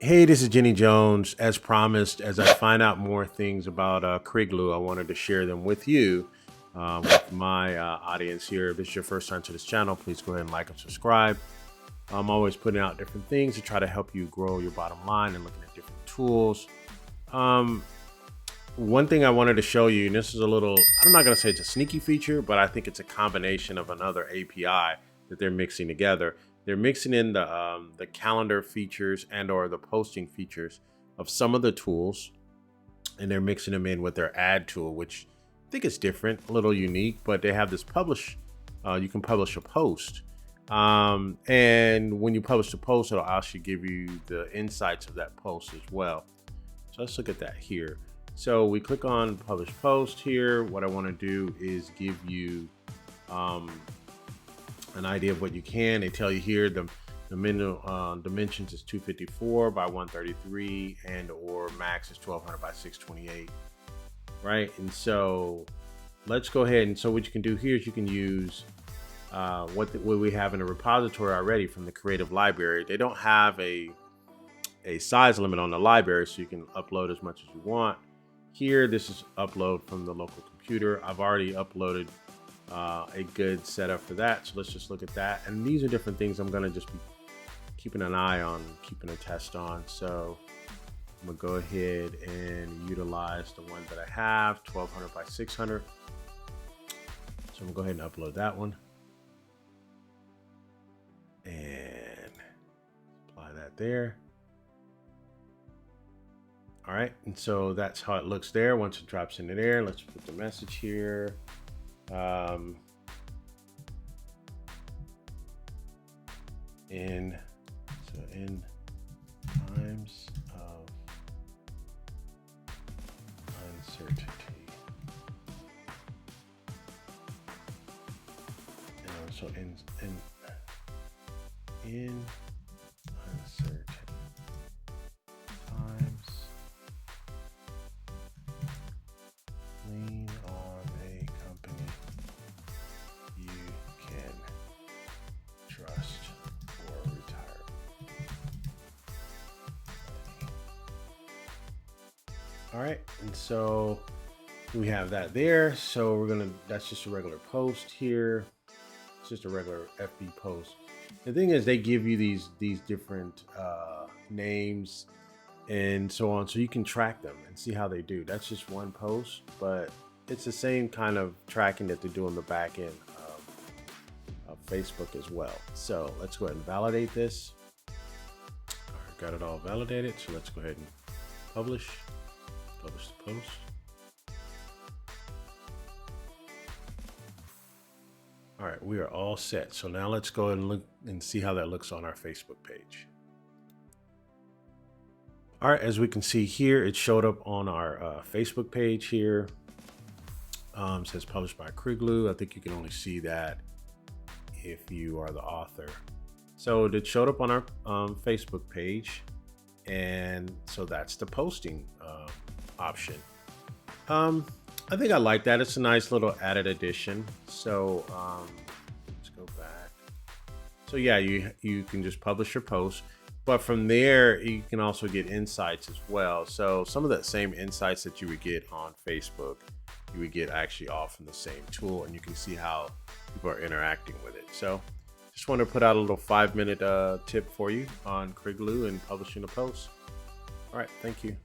Hey, this is Jenny Jones. As promised, as I find out more things about Crigloo, I wanted to share them with you, with my audience here. If this is your first time to this channel, please go ahead and like and subscribe. I'm always putting out different things to try to help you grow your bottom line and looking at different tools. Um, One thing I wanted to show you, and this is a little, I'm not going to say it's a sneaky feature, but I think it's a combination of another API that they're mixing together. They're mixing in the calendar features and or the posting features of some of the tools, and they're mixing them in with their ad tool, which I think is different, a little unique, but they have this publish, you can publish a post. And when you publish the post, it'll actually give you the insights of that post as well. So let's look at that here. So we click on publish post here. What I want to do is give you an idea of what you can. They tell you here the minimum dimensions is 254 by 133 and or max is 1200 by 628, right? And so let's go ahead, and so what you can do here is you can use what we have in a repository already from the creative library. They don't have a size limit on the library, so you can upload as much as you want. Here, this is upload from the local computer. I've already uploaded a good setup for that. So let's just look at that. And these are different things I'm gonna just be keeping an eye on, keeping a test on. So I'm gonna go ahead and utilize the one that I have, 1200 by 600. So I'm gonna go ahead and upload that one. And apply that there. All right, and so that's how it looks there. Once it drops into there, let's put the message here. In times of uncertainty, so in uncertain times, lean on a company you can trust for retirement. All right, and so we have that there. So that's just a regular post here. It's just a regular FB post. The thing is, they give you these different names and so on, so you can track them and see how they do. That's just one post, but it's the same kind of tracking that they do on the back end of Facebook as well. So let's go ahead and validate this. All right, got it all validated. So let's go ahead and publish the post. All right, we are all set. So now let's go and look and see how that looks on our Facebook page. All right, as we can see here, it showed up on our Facebook page here. It says published by Crigloo. I think you can only see that if you are the author. So it showed up on our Facebook page. And so that's the posting option. I think I like that. It's a nice little added addition. So let's go back. So yeah, you can just publish your post, but from there you can also get insights as well. So some of the same insights that you would get on Facebook, you would get actually all from the same tool, and you can see how people are interacting with it. So just want to put out a little 5-minute tip for you on Crigloo and publishing a post. All right, thank you.